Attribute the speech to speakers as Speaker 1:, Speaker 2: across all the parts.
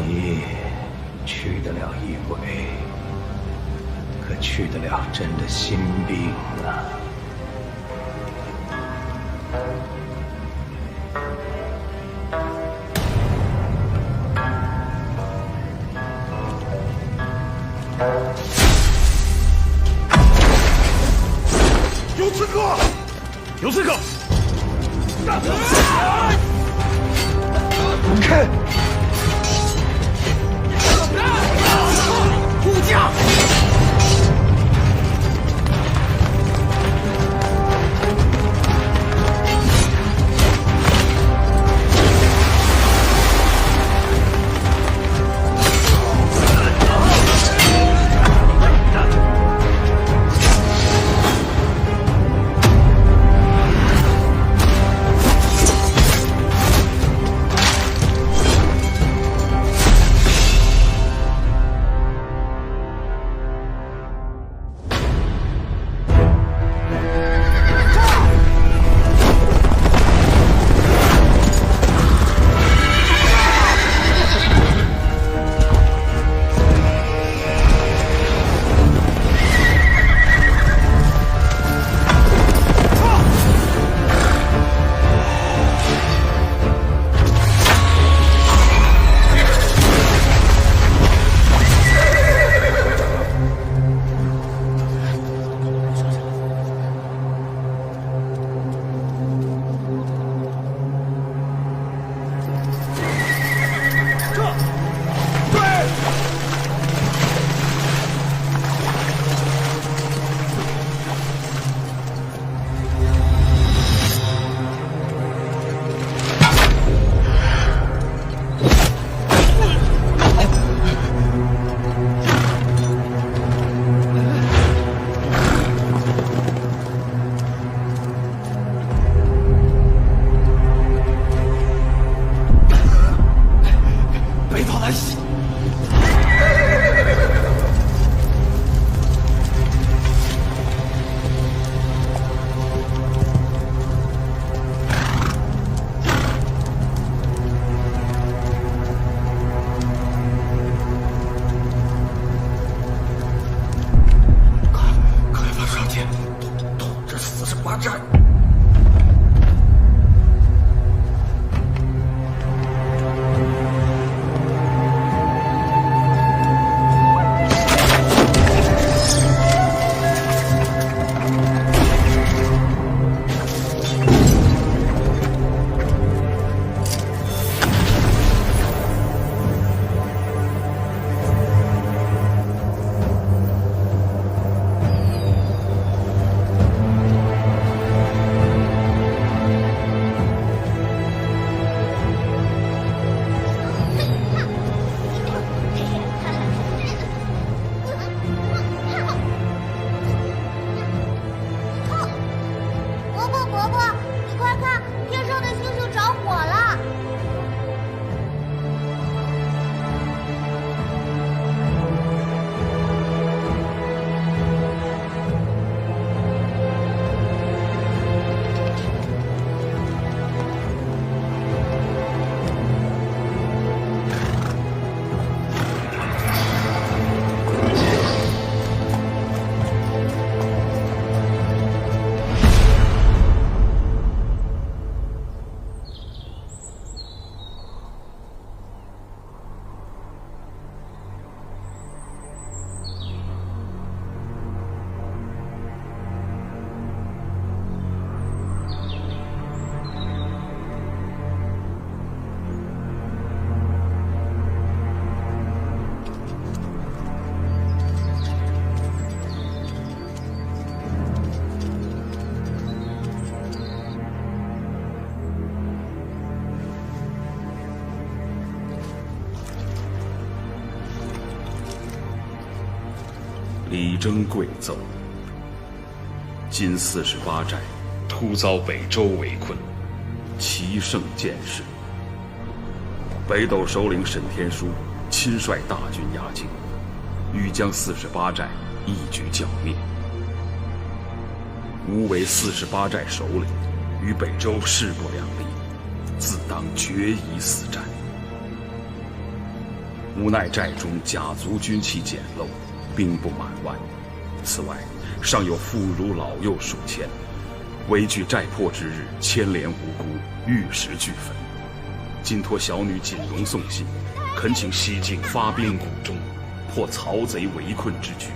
Speaker 1: 你去得了异鬼，可去得了朕的心病啊！
Speaker 2: 有刺客！有刺客！
Speaker 1: 开！
Speaker 2: 护驾！
Speaker 3: 李征贵奏：今48寨突遭北周围困，齐胜见势。北斗首领沈天书亲率大军压境，欲将48寨一举剿灭。吾为48寨首领，与北周势不两立，自当决一死战。无奈寨中甲卒军器简陋，兵不满万。此外，尚有妇孺老幼数千，唯惧寨破之日，牵连无辜，玉石俱焚。今托小女锦荣送信，恳请西境发兵谷中，破曹贼围困之局。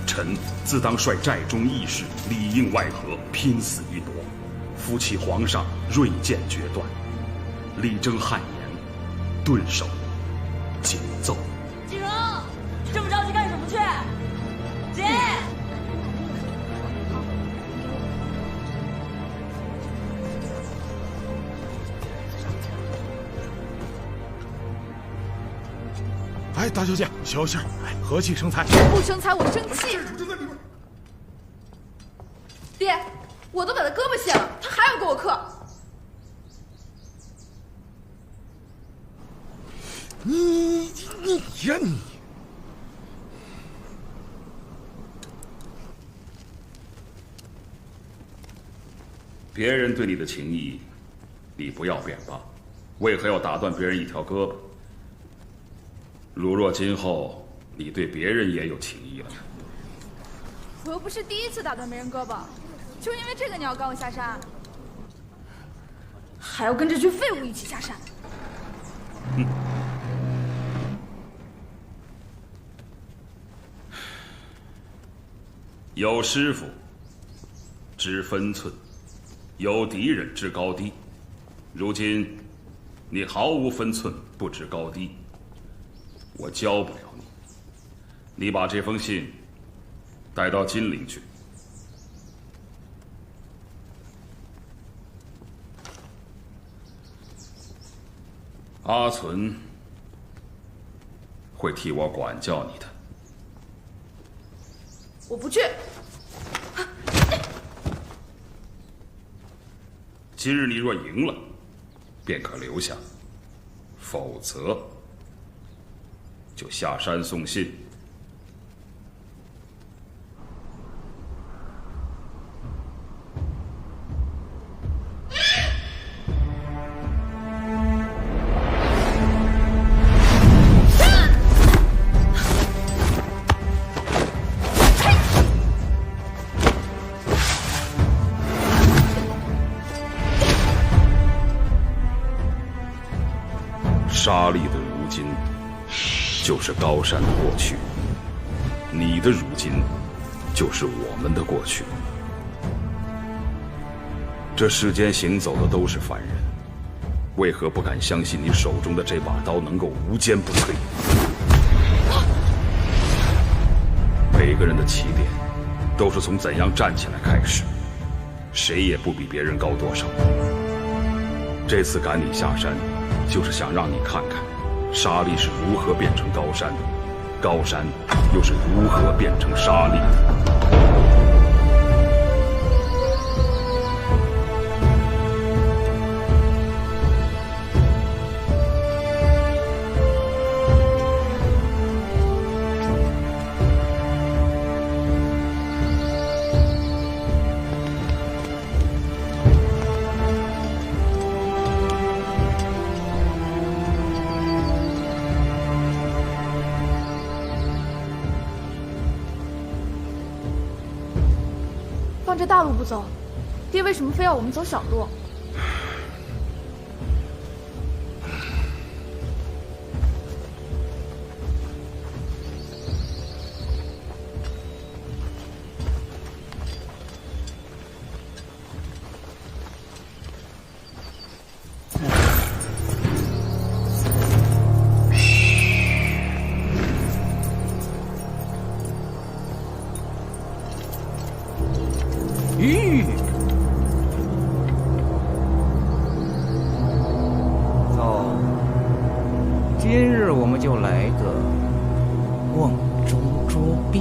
Speaker 3: 臣自当率寨中义士里应外合，拼死一搏，扶起皇上锐剑决断，力争汉阳，顿首锦奏。
Speaker 4: 锦荣，这么着急干什么去？姐。
Speaker 2: 哎，大小姐，小心，哎，和气生财。
Speaker 5: 不生财，我生气。爹，我都把他胳膊卸了，他还要给我克。
Speaker 2: 你呀你！
Speaker 3: 别人对你的情谊，你不要便罢，为何要打断别人一条胳膊？如若今后你对别人也有情谊了呢？
Speaker 5: 我又不是第一次打断别人胳膊，就因为这个你要赶我下山，还要跟这群废物一起下山。
Speaker 3: 有师傅知分寸，有敌人知高低。如今你毫无分寸，不知高低，我教不了你。你把这封信带到金陵去。阿存会替我管教你的。
Speaker 5: 我不去。
Speaker 3: 今日你若赢了，便可留下；否则，就下山送信。沙砾的如今，就是高山的过去；你的如今，就是我们的过去。这世间行走的都是凡人，为何不敢相信你手中的这把刀能够无坚不摧？每个人的起点，都是从怎样站起来开始，谁也不比别人高多少。这次赶你下山，就是想让你看看，沙砾是如何变成高山，高山又是如何变成沙砾的。
Speaker 5: 放这大路不走，爹为什么非要我们走小路？
Speaker 1: 咦，走，今日我们就来个瓮中捉鳖。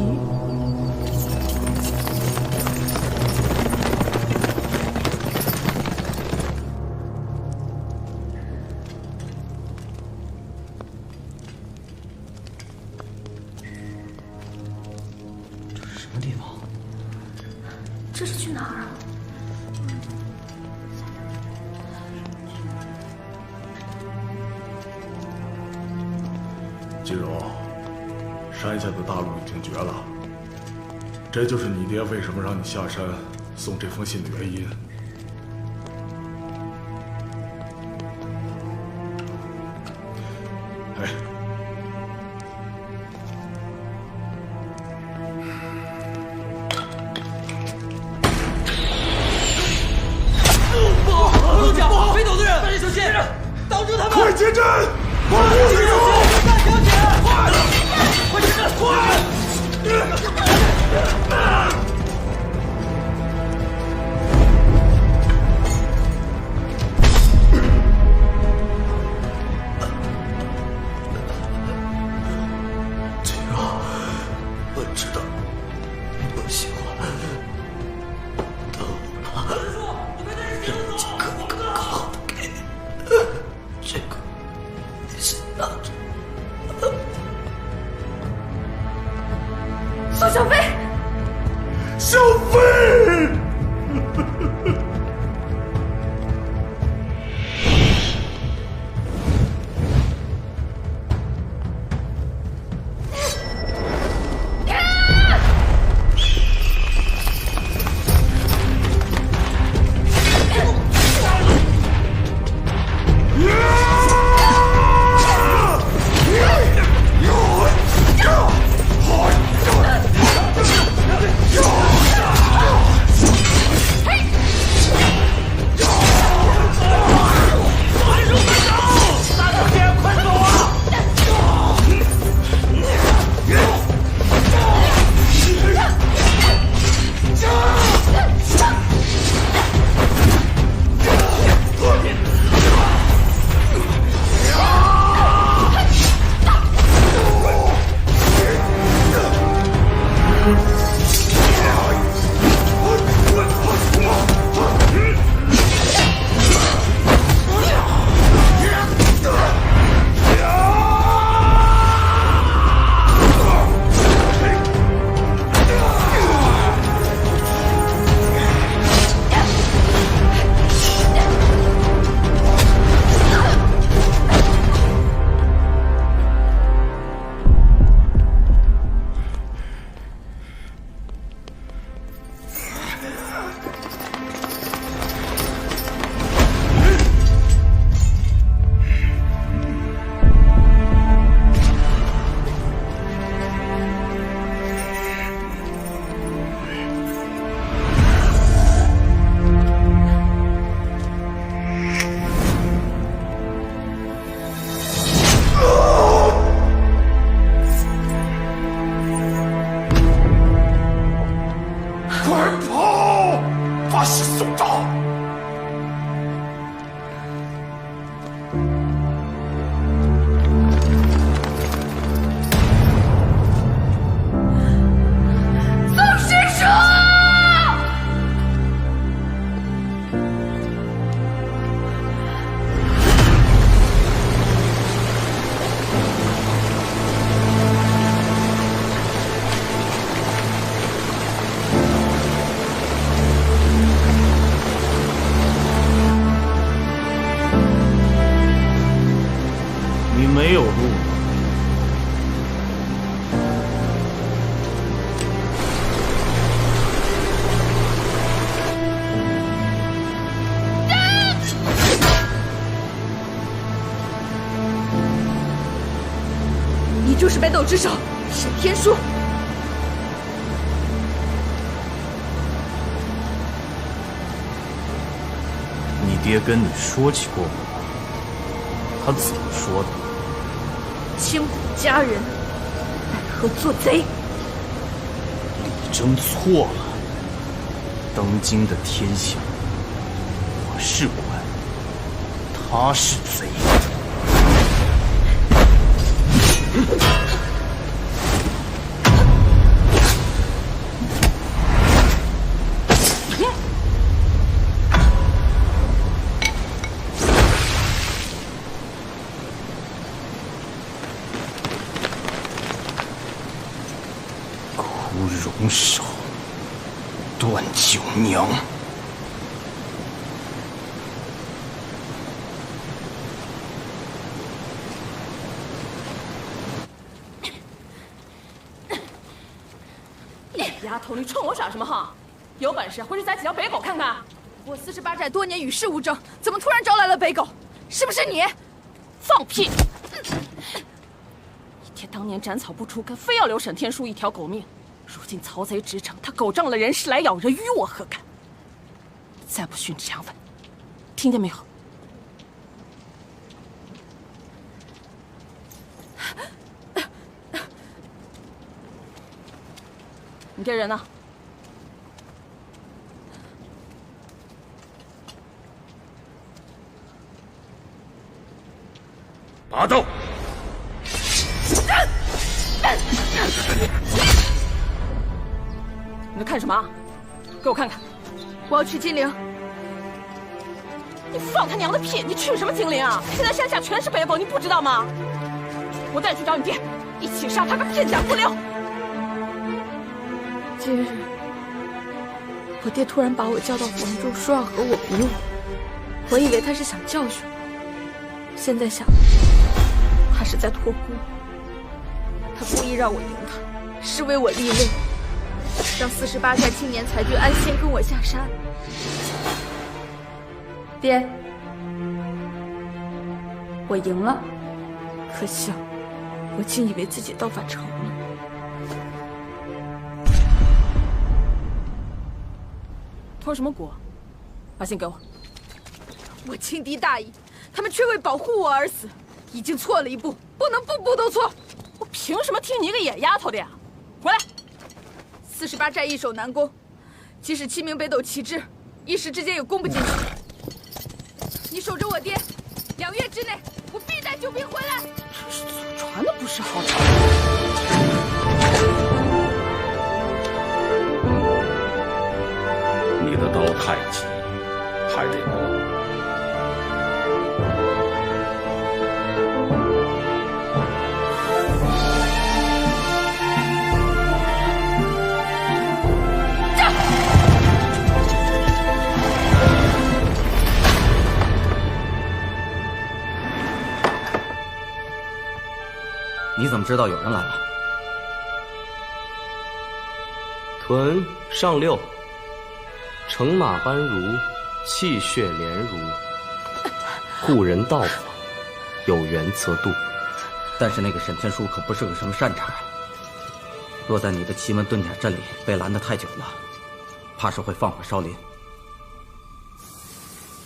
Speaker 1: 这是什么地方？
Speaker 5: 这是去哪儿啊？
Speaker 2: 山下的大路已经绝了，这就是你爹为什么让你下山送这封信的原因。哎，
Speaker 6: 陆角，北斗的人，大家小心，挡住他们！
Speaker 2: 快接阵！保护这个！
Speaker 6: 大小姐，快！
Speaker 2: 快接阵！快！
Speaker 7: 我知道你不喜欢，但我怕让几个更好的给你。这个你先拿着。
Speaker 5: 苏小飞，
Speaker 2: 小飞！
Speaker 7: 把信送到。
Speaker 5: 宋师叔！
Speaker 1: 你没有路。
Speaker 5: 你就是北斗之首沈天书。
Speaker 1: 你爹跟你说起过吗？他怎么说的？
Speaker 5: 千古佳人，奈何做贼？
Speaker 1: 李征错了。当今的天下，我是官，他是贼。枯荣手，断九娘。
Speaker 4: 丫头，你冲我耍什么横？有本事回去宰几条北狗看看！
Speaker 5: 我48寨多年与世无争，怎么突然招来了北狗？是不是你？
Speaker 4: 放屁！一天当年斩草不除根，非要留沈天书一条狗命。如今曹贼直城，他狗仗了人势来咬人，与我何干？再不训斥杨文，听见没有？你这人呢？
Speaker 3: 拔刀！
Speaker 4: 你在看什么？给我看看！
Speaker 5: 我要去金陵。
Speaker 4: 你放他娘的屁！你去什么金陵啊？现在山下全是北狗，你不知道吗？我带你去找你爹，一起杀他个片甲不留！
Speaker 5: 今日，我爹突然把我叫到房中，说要和我比武。我以为他是想教训我，现在想，他是在托孤。他故意让我赢他，是为我立位，让48寨青年才俊安心跟我下山。爹，我赢了，可惜我竟以为自己倒反成了。
Speaker 4: 托什么孤？把信给我。
Speaker 5: 我轻敌大意，他们却为保护我而死，已经错了一步，不能步步都错。
Speaker 4: 我凭什么听你一个野丫头的呀？回来
Speaker 5: ！48寨易守难攻，即使7名北斗旗帜，一时之间也攻不进去。你守着我爹，2月之内，我必带救兵回来。
Speaker 4: 真是祖传的不识好歹。
Speaker 3: 你的刀太急，还得磨。
Speaker 1: 你怎么知道有人来了？
Speaker 7: 臀上六，乘马班如，气血连如。故人到访，有缘则度。
Speaker 1: 但是那个沈天书可不是个什么善茬，若在你的奇门遁甲阵里被拦得太久了，怕是会放火烧林。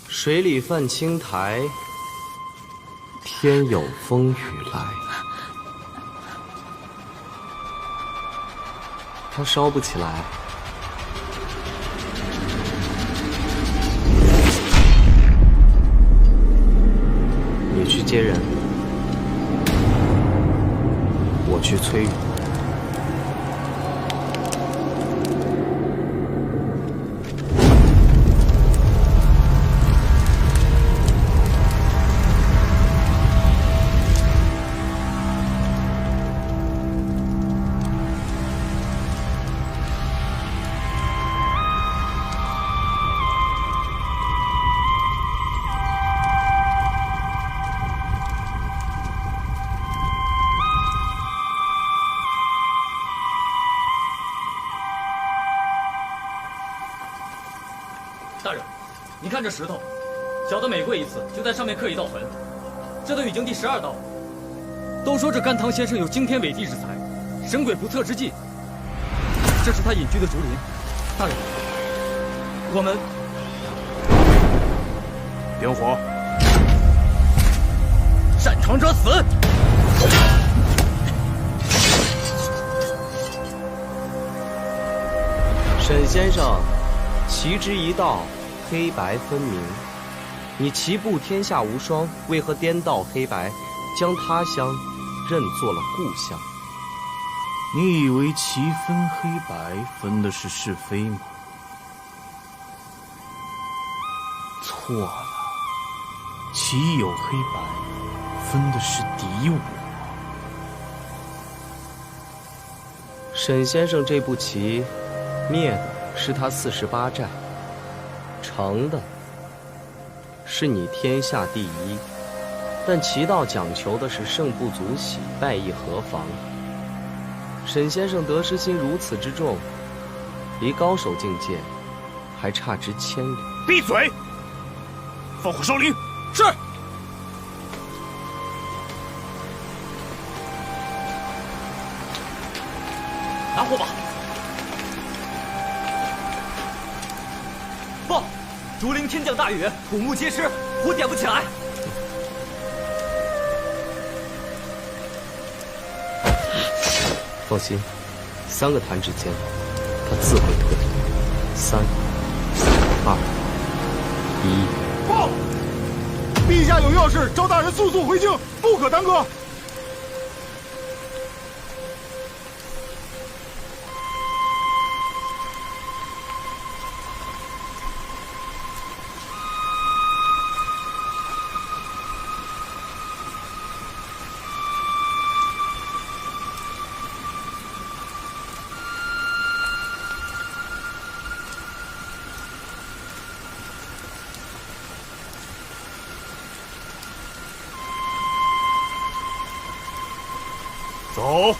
Speaker 7: 水里泛青苔，天有风雨来。它烧不起来。你去接人，我去催雨。
Speaker 6: 大人，你看这石头，小的每跪一次，就在上面刻一道痕，这都已经第12道了。都说这甘棠先生有惊天伟地之才，神鬼不测之技。这是他隐居的竹林。大人，我们
Speaker 2: 点火！
Speaker 6: 擅闯者死！
Speaker 7: 沈先生，旗之一道，黑白分明。你旗布天下无双，为何颠倒黑白，将他乡认作了故乡？
Speaker 1: 你以为旗分黑白分的是是非吗？错了，旗有黑白，分的是敌我。
Speaker 7: 沈先生这步棋，灭的是他48寨，成的是你天下第一。但棋道讲求的是胜不足喜，败亦何妨。沈先生得失心如此之重，
Speaker 8: 离高手境界还差值千里。
Speaker 1: 闭嘴！放火烧陵。
Speaker 6: 是。拿火把。报！竹林天降大雨，古木皆湿，火点不起来。
Speaker 8: 放心，3个弹指间，他自会退。3、2、1。
Speaker 2: 报！陛下有要事，召大人速速回京，不可耽搁。
Speaker 1: 走。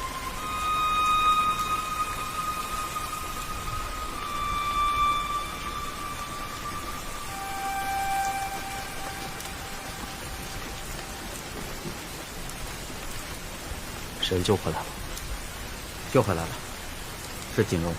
Speaker 8: 神救回来了。
Speaker 6: 救回来了，是锦荣。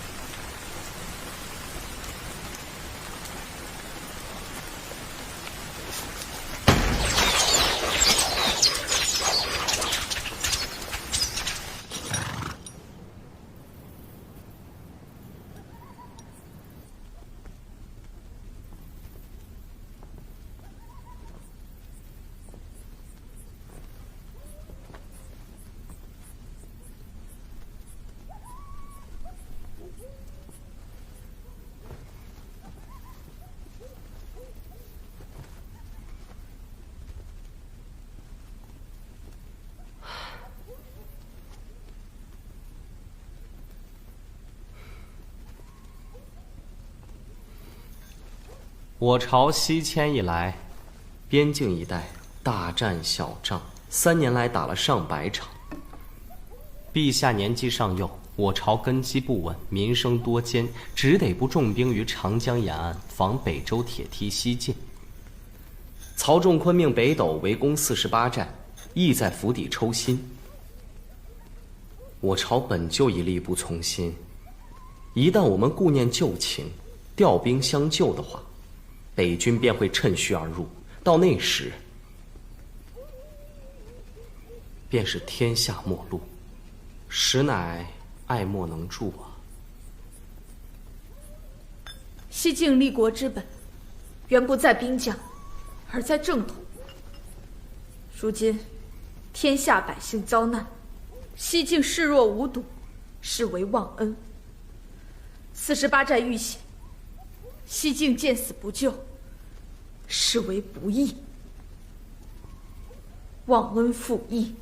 Speaker 8: 我朝西迁以来，边境一带大战小仗，3年来打了上百场。陛下年纪尚幼，我朝根基不稳，民生多艰，只得不重兵于长江沿岸，防北周铁蹄西进。曹仲昆命北斗围攻48寨，意在府邸抽薪。我朝本就已力不从心，一旦我们顾念旧情，调兵相救的话，北军便会趁虚而入，到那时，便是天下末路，实乃爱莫能助啊！
Speaker 5: 西晋立国之本，原不在兵将，而在正统。如今，天下百姓遭难，西晋视若无睹，视为忘恩。48寨遇险，西晋见死不救，视为不义。忘恩负义，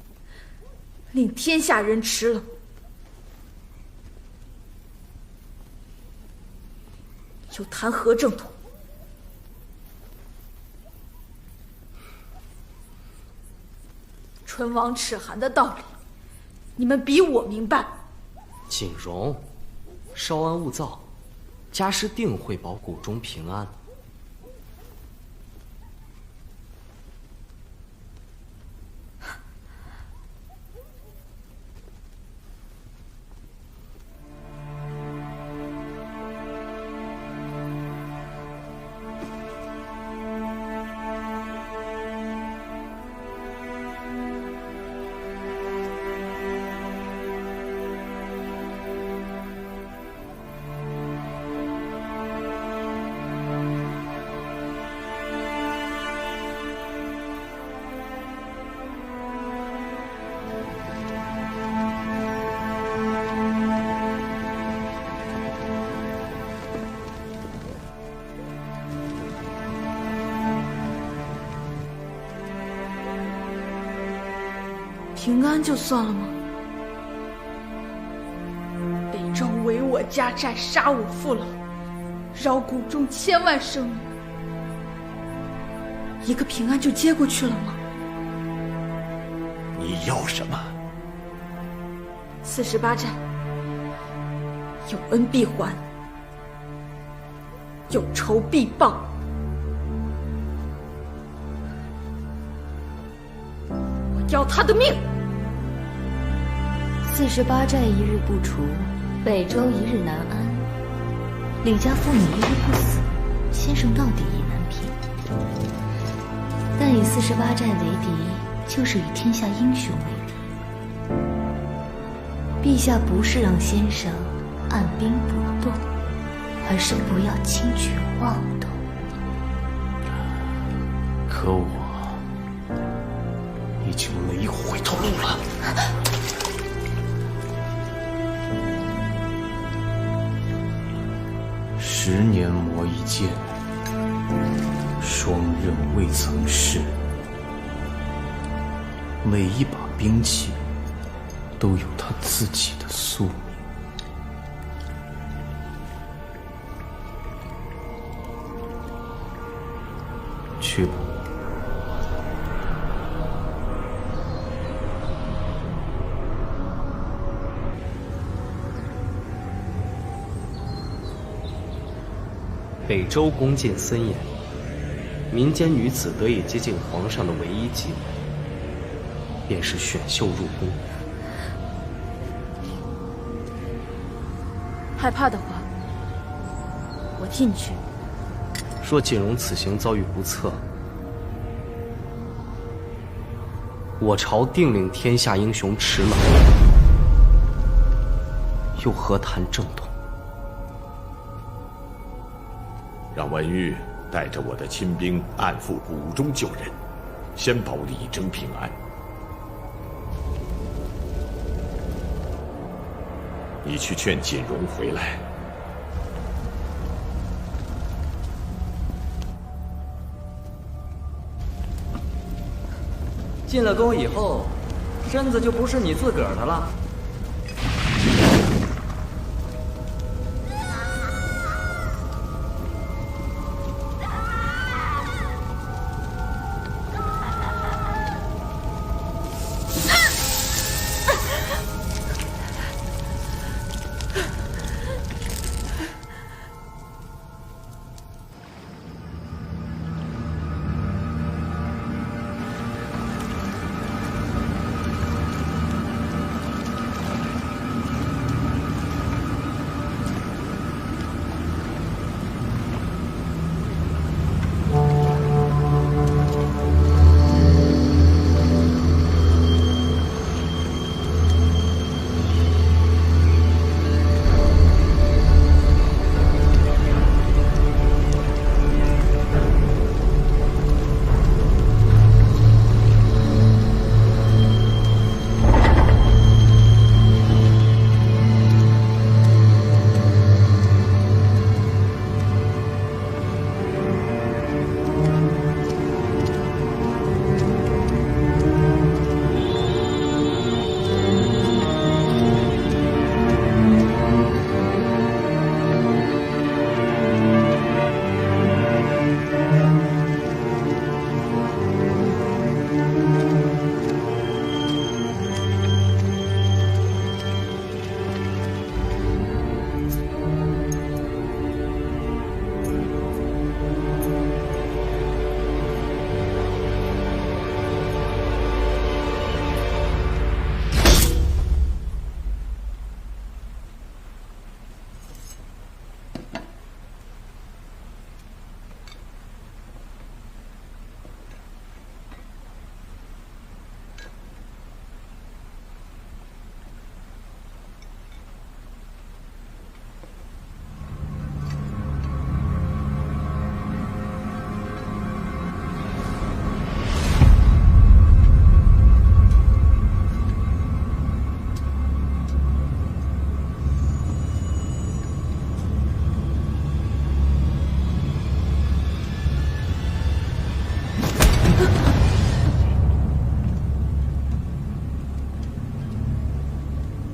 Speaker 5: 令天下人齿冷。又谈何正统？唇亡齿寒的道理，你们比我明白。
Speaker 8: 锦荣，稍安勿躁，家师定会保谷中平安。
Speaker 5: 平安就算了吗？北周围我家寨，杀我父老，饶谷中千万生灵，一个平安就接过去了吗
Speaker 7: 你要什么
Speaker 5: ？48寨有恩必还，有仇必报。我要他的命
Speaker 9: 48寨一日不除，北周一日难安。李家父女一日不死，先生到底意难平。但以48寨为敌，就是与天下英雄为敌。陛下不是让先生按兵不动，而是不要轻举妄动。
Speaker 1: 可我已经没回头路了。10年磨一剑，双刃未曾试。每一把兵器都有它自己的宿命。去吧。
Speaker 8: 北周恭敬森严，民间女子得以接近皇上的唯一机会，便是选秀入宫。
Speaker 5: 害怕的话，我替你去。
Speaker 8: 若锦荣此行遭遇不测，我朝定令天下英雄齿冷，又何谈正统？
Speaker 10: 让文玉带着我的亲兵暗赴谷中救人，先保李征平安。你去劝锦荣回来。
Speaker 6: 进了宫以后，身子就不是你自个儿的了。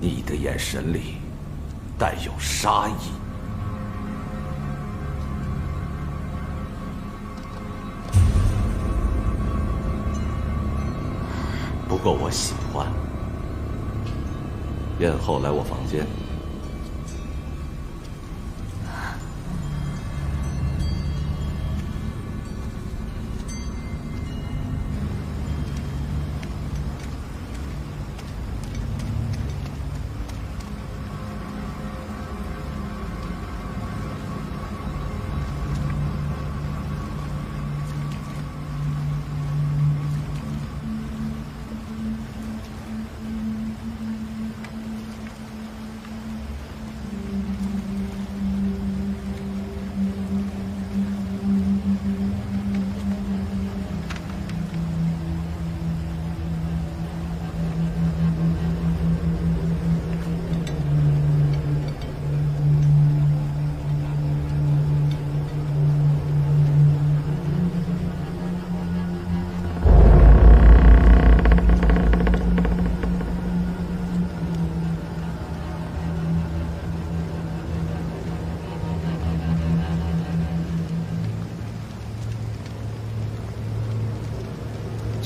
Speaker 10: 你的眼神里带有杀意。不过我喜欢。宴后来我房间。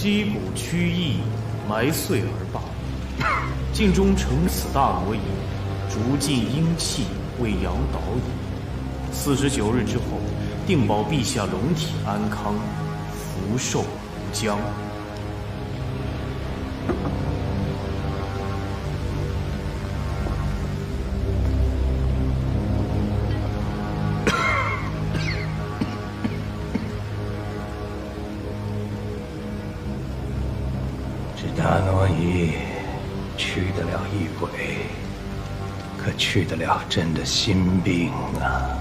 Speaker 1: 击鼓驱役，埋碎而罢。晋忠乘此大挪移，逐尽英气，为杨导矣。49日之后，定保陛下龙体安康，福寿无疆。
Speaker 7: 这大挪移去得了异鬼，可去得了朕的心病啊！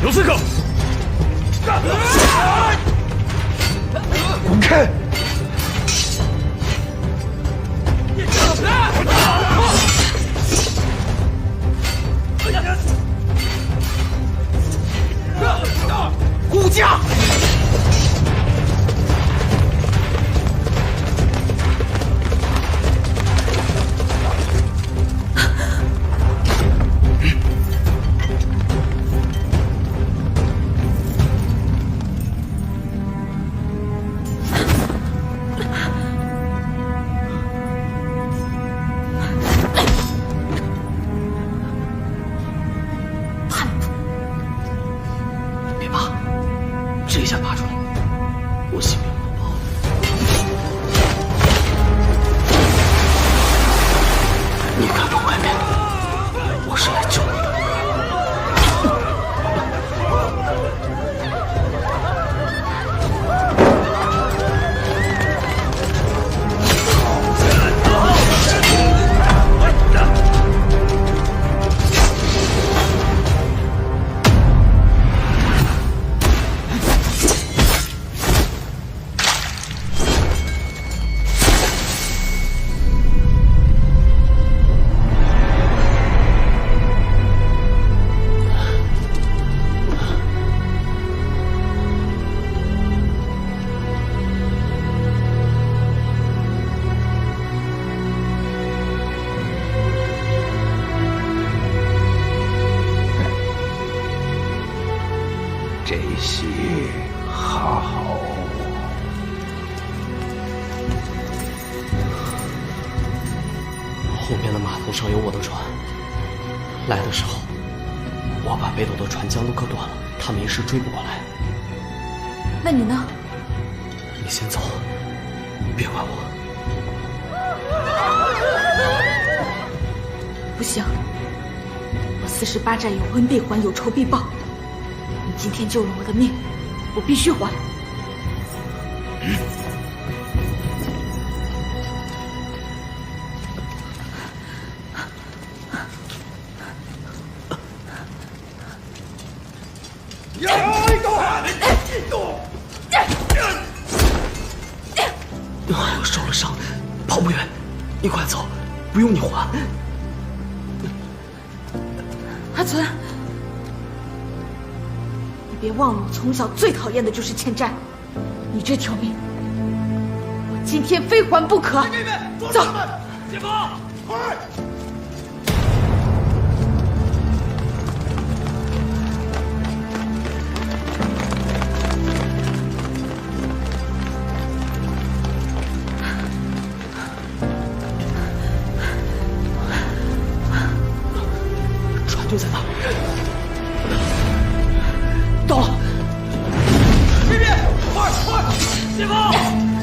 Speaker 2: 有刺客！滚开！
Speaker 7: 护驾！这一下拔出来，我性命不保。你看看外面，我是来救你的。这戏好。
Speaker 8: 后面的码头上有我的船，来的时候我把北斗的船桨都割断了，他们一时追不过来。
Speaker 5: 那你呢？
Speaker 8: 你先走，别管我。
Speaker 5: 不行，我48寨有恩必还，有仇必报。你今天救了我的命，我必须还。
Speaker 8: 我受了伤，跑不远，你快走，不用你还。
Speaker 5: 阿存，你别忘了，我从小最讨厌的就是欠债。你这条命，我今天非还不可。走，
Speaker 2: 解放，快！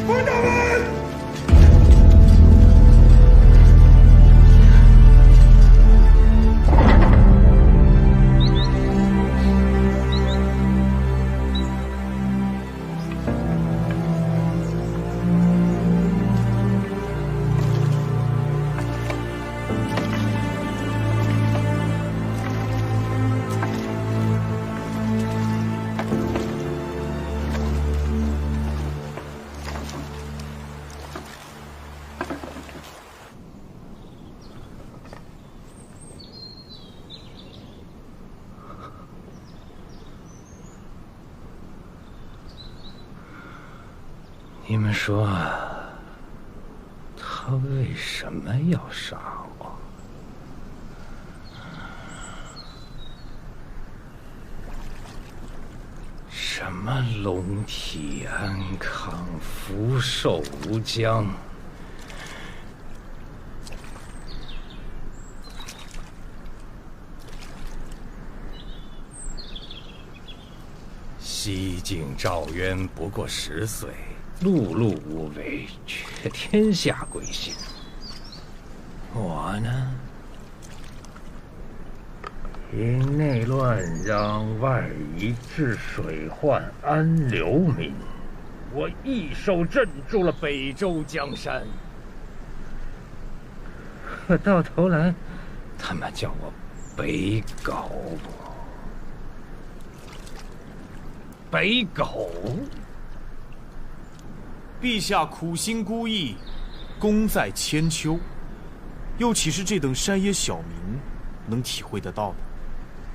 Speaker 2: 关大门！
Speaker 11: 你们说，他为什么要杀我？什么龙体安康，福寿无疆？西晋赵渊不过10岁。碌碌无为，却天下归心。我呢，因内乱攘，外夷治水患，安流民。我一手镇住了北周江山，可到头来，他们叫我北狗。北狗。
Speaker 1: 陛下苦心孤诣，功在千秋，又岂是这等山野小民能体会得到的？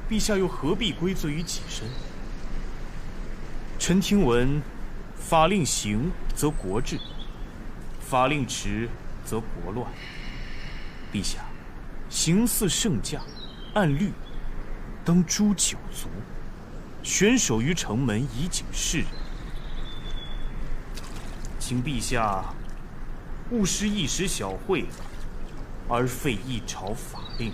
Speaker 1: 陛下又何必归罪于己身？臣听闻，法令行则国治，法令迟则国乱。陛下，行祀圣驾，按律当诛九族，悬首于城门以警世人。请陛下勿失一时小惠，而废一朝法令。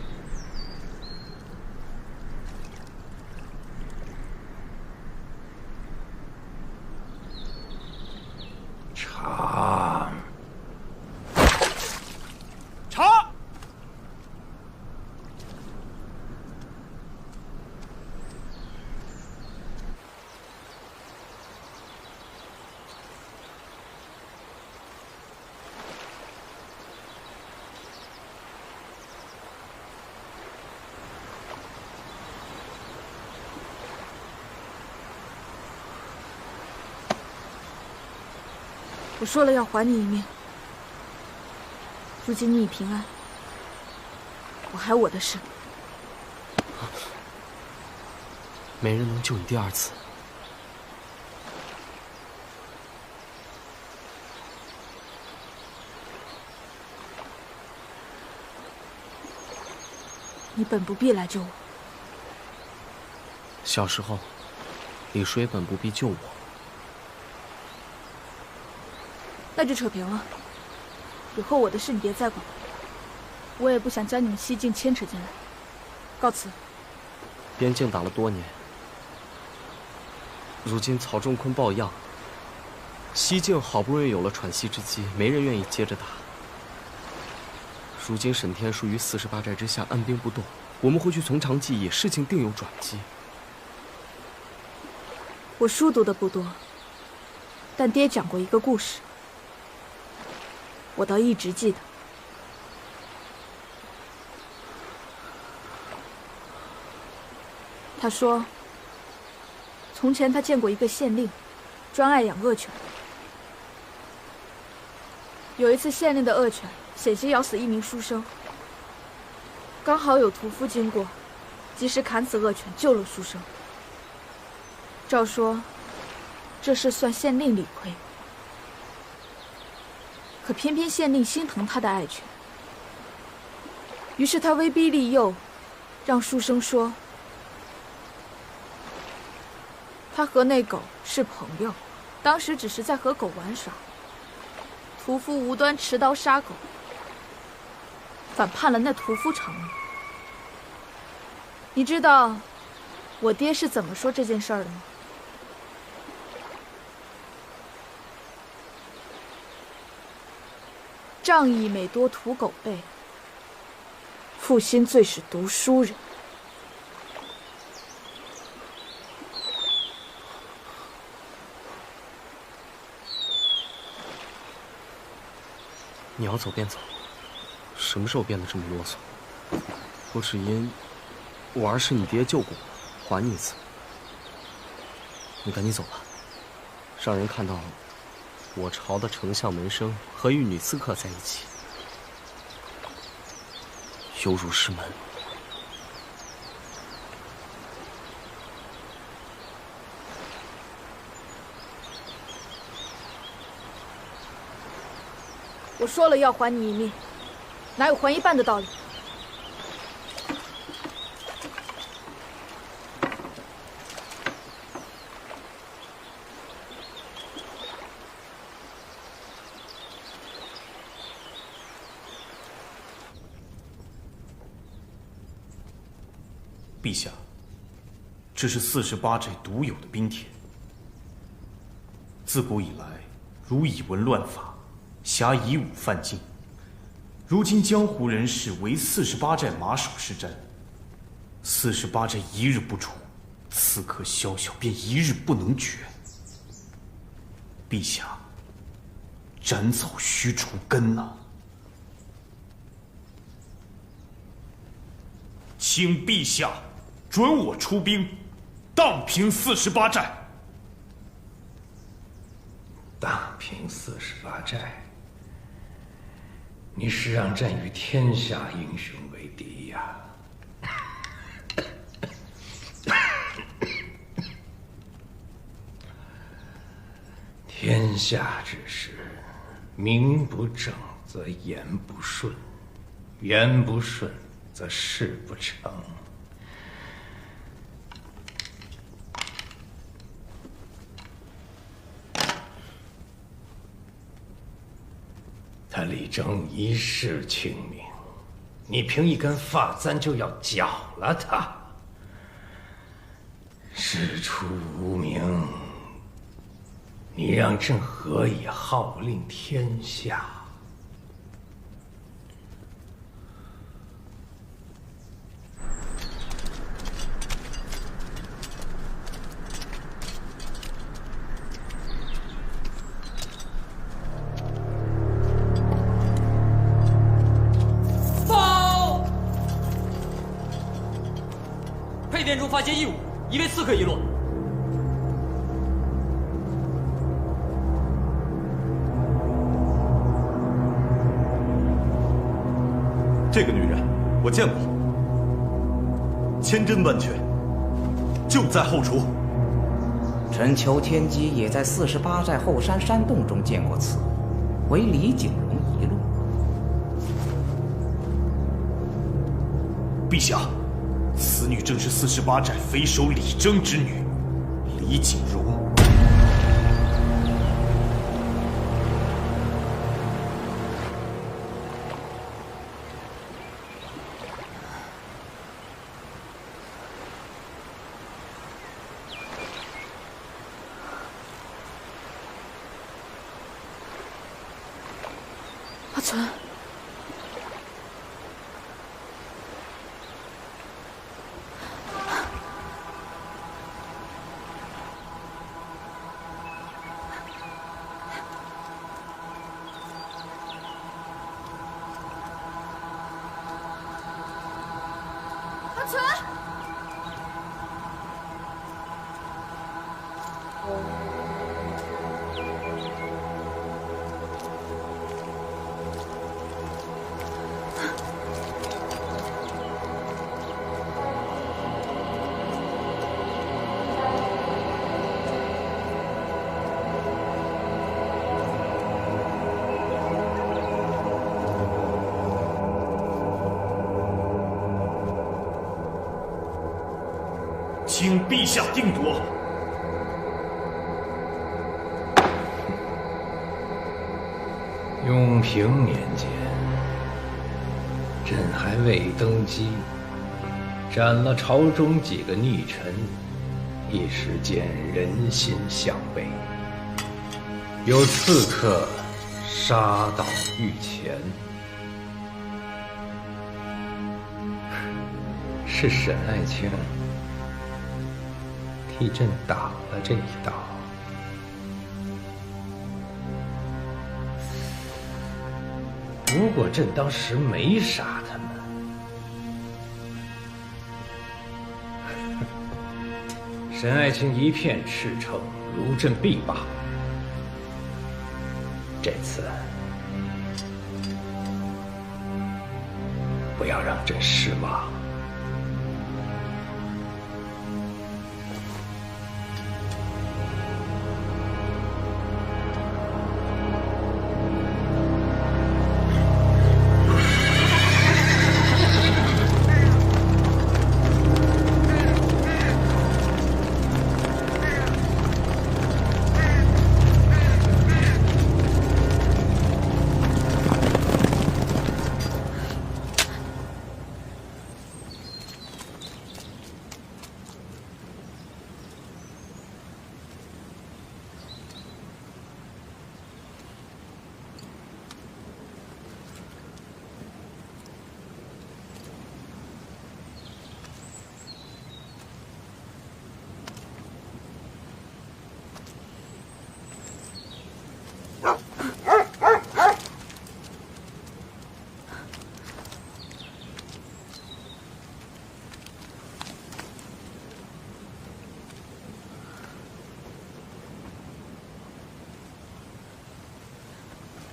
Speaker 11: 查。
Speaker 5: 我说了要还你一命，如今你已平安，我还有我的事。
Speaker 8: 没人能救你第二次。
Speaker 5: 你本不必来救我。
Speaker 8: 小时候，李叔也本不必救我。
Speaker 5: 那就扯平了，以后我的事你别再管，我也不想将你们西晋牵扯进来。告辞。
Speaker 8: 边境打了多年，如今曹仲坤抱恙，西境好不容易有了喘息之机，没人愿意接着打。如今沈天书于48寨之下按兵不动，我们回去从长计议，事情定有转机。
Speaker 5: 我书读的不多，但爹讲过一个故事，我倒一直记得。他说，从前他见过一个县令，专爱养恶犬。有一次，县令的恶犬险些咬死一名书生，刚好有屠夫经过，及时砍死恶犬，救了书生。照说，这事算县令理亏。可偏偏县令心疼他的爱犬，于是他威逼利诱，让书生说他和那狗是朋友，当时只是在和狗玩耍。屠夫无端持刀杀狗，反判了那屠夫偿命。你知道我爹是怎么说这件事儿的吗？仗义每多屠狗辈，负心最是读书人。
Speaker 8: 你要走便走，什么时候变得这么啰嗦？不只因我儿是你爹救过我，还你一次。你赶紧走吧，让人看到我朝的丞相门生和一女刺客在一起，有辱师门。
Speaker 5: 我说了要还你一命，哪有还一半的道理？
Speaker 1: 陛下，这是48寨独有的兵田。自古以来，如以文乱法，辖以武犯禁。如今江湖人士为48寨马首是瞻，48寨一日不除，刺客宵小便一日不能绝。陛下，斩草须除根呐！请陛下准我出兵，荡平48寨。
Speaker 11: 荡平48寨，你是让朕与天下英雄为敌呀！天下之事，名不正则言不顺，言不顺则事不成。他力争一世清明，你凭一根发簪就要绞了他，事出无名，你让朕何以号令天下？
Speaker 6: 殿中发现异物，一位刺客遗落。
Speaker 12: 这个女人我见过，千真万确，就在后厨。
Speaker 13: 臣求天机也在48寨后山山洞中见过此，为李景荣遗落。
Speaker 1: 陛下，此女正是48寨匪首李征之女，李景荣。
Speaker 5: 阿存。
Speaker 14: 阿存。
Speaker 1: 请陛下定夺。
Speaker 11: 雍平年间，朕还未登基，斩了朝中几个逆臣，一时间人心向背。有刺客杀到御前。是沈爱卿替朕挡了这一刀。如果朕当时没杀他们，沈爱卿一片赤诚，如朕必罢。这次不要让朕失望。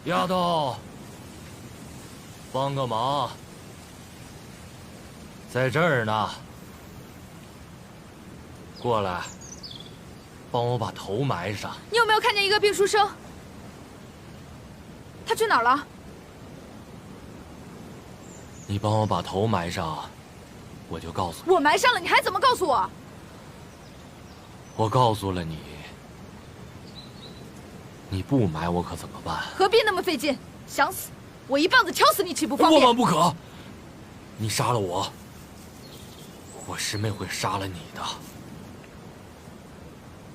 Speaker 6: 丫头，帮个忙，在这儿呢。过来，帮我把头埋上。
Speaker 14: 你有没有看见一个病书生？他去哪儿了？
Speaker 6: 你帮我把头埋上，我就告诉你。
Speaker 14: 我埋上了，你还怎么告诉我？
Speaker 6: 我告诉了你，你不埋我可怎么办？
Speaker 14: 何必那么费劲？想死，我一棒子敲死你岂不方便？
Speaker 6: 万万不可！你杀了我，我师妹会杀了你的。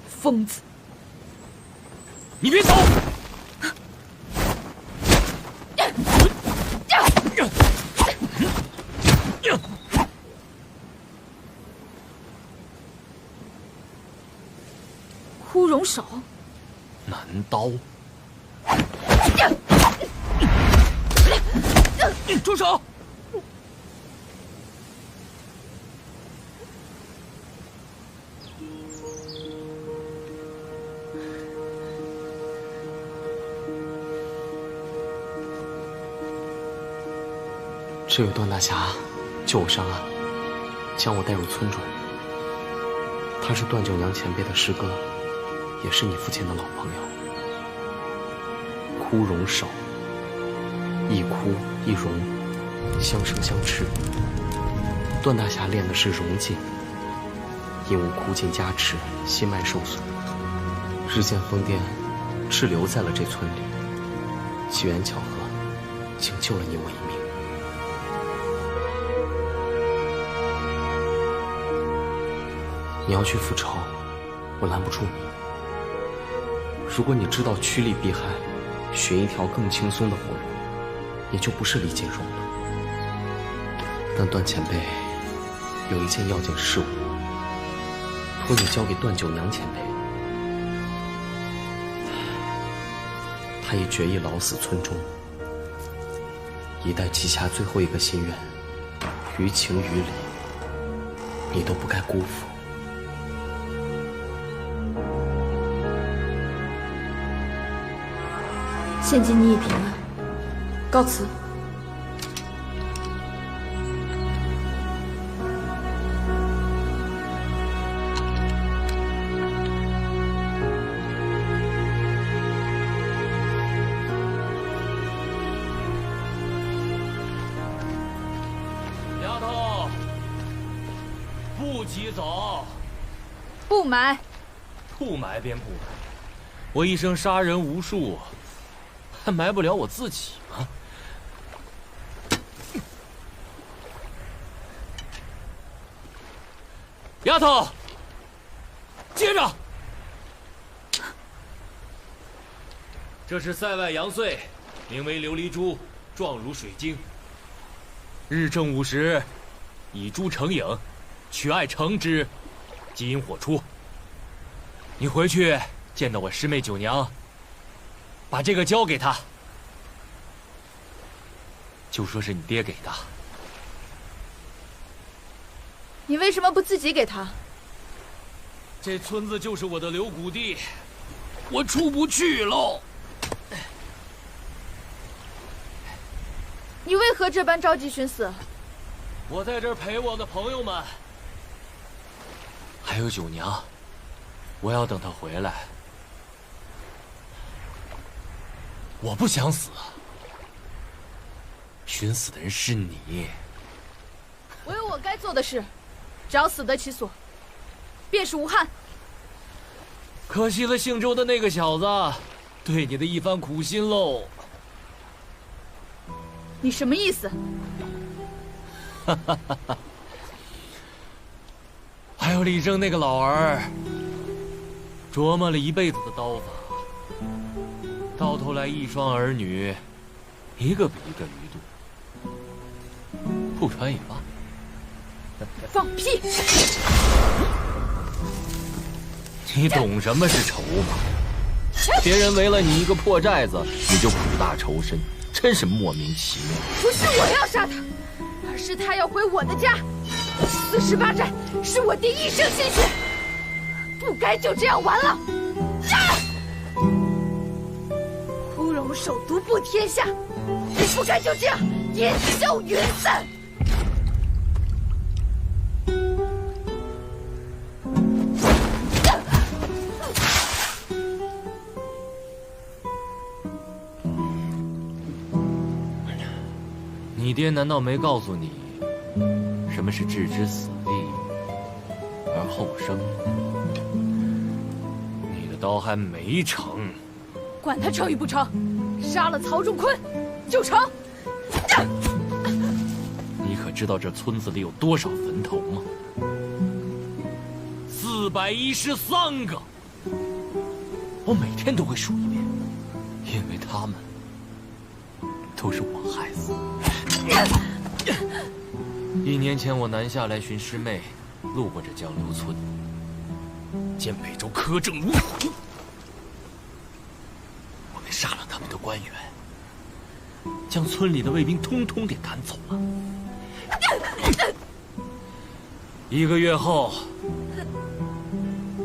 Speaker 14: 疯子！
Speaker 6: 你别走！
Speaker 14: 枯荣手，
Speaker 6: 南刀，住手！
Speaker 8: 这位段大侠救我上岸，将我带入村中。他是段九娘前辈的师哥，也是你父亲的老朋友。枯荣手，一枯一荣，相生相斥。段大侠练的是荣劲，因无枯劲加持，心脉受损，日渐疯癫，滞留在了这村里。机缘巧合，竟救了你我一命。你要去复仇，我拦不住你。如果你知道趋利避害，寻一条更轻松的活路，也就不是李金荣了。但段前辈有一件要紧事务，托你交给段九娘前辈。他已决意老死村中，一代记下最后一个心愿，于情于理，你都不该辜负。
Speaker 5: 献祭你已平安，告辞。
Speaker 6: 丫头，不急走，
Speaker 14: 不埋，
Speaker 6: 不埋便不埋。我一生杀人无数。还埋不了我自己吗？丫头，接着！这是塞外阳穗，名为琉璃珠，状如水晶。日正午时，以珠成影，取爱成之，即引火出。你回去见到我师妹九娘，把这个交给她，就说是你爹给的。
Speaker 14: 你为什么不自己给他？
Speaker 6: 这村子就是我的留谷地，我出不去喽。
Speaker 14: 你为何这般着急寻死？
Speaker 6: 我在这儿陪我的朋友们，还有九娘，我要等她回来。我不想死，寻死的人是你。
Speaker 14: 我有我该做的事，只要死得其所，便是无憾。
Speaker 6: 可惜了姓周的那个小子对你的一番苦心喽。
Speaker 14: 你什么意思？
Speaker 6: 还有李正那个老儿，琢磨了一辈子的刀法，到头来一双儿女，一个比一个愚钝，不传也罢。
Speaker 14: 放屁！
Speaker 6: 你懂什么是仇吗？别人为了你一个破寨子，你就苦大仇深，真是莫名其妙。
Speaker 14: 不是我要杀他，而是他要回我的家。48寨是我爹一生心血，不该就这样完了。枯荣首独步天下，也不该就这样烟消云散。
Speaker 6: 你爹难道没告诉你，什么是置之死地而后生？你的刀还没成，
Speaker 14: 管他成与不成，杀了曹仲坤就成。
Speaker 6: 你可知道这村子里有多少坟头吗？413个，我每天都会数一遍，因为他们都是我害死的。1年前我南下来寻师妹，路过这江流村，见北周苛政如虎，我便杀了他们的官员，将村里的卫兵通通给赶走了。1个月后，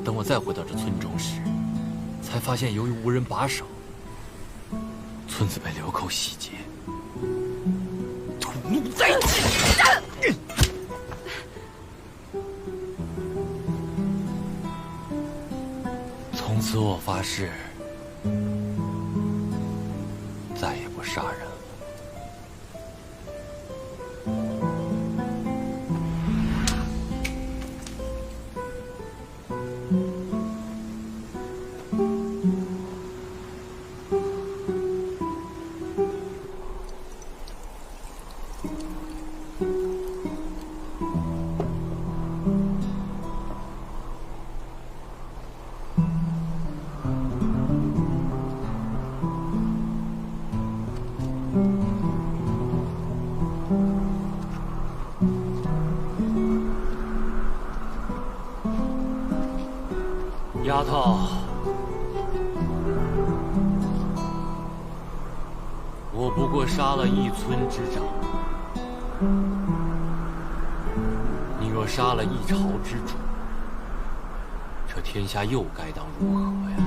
Speaker 6: 等我再回到这村中时，才发现由于无人把守，村子被流寇洗劫，土木灾际。从此我发誓，再也不杀人了。丫头，我不过杀了1村之长，你若杀了1朝之主，这天下又该当如何呀？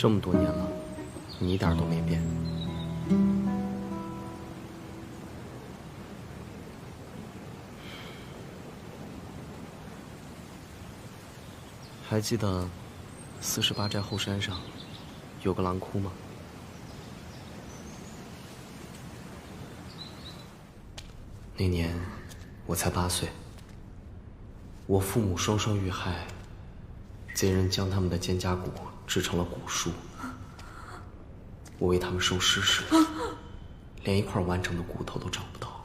Speaker 8: 这么多年了，你一点都没变。还记得48寨后山上有个狼窟吗？那年我才8岁，我父母双双遇害，贼人将他们的肩胛骨制成了骨梳。我为他们收尸时，连一块完整的骨头都找不到。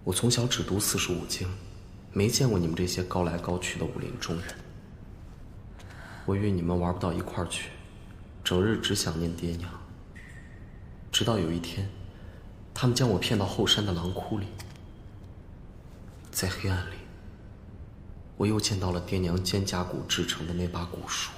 Speaker 8: 我从小只读45经，没见过你们这些高来高去的武林中人。我与你们玩不到一块儿去，整日只想念爹娘。直到有一天，他们将我骗到后山的狼窟里，在黑暗里，我又见到了爹娘肩胛骨制成的那把骨梳。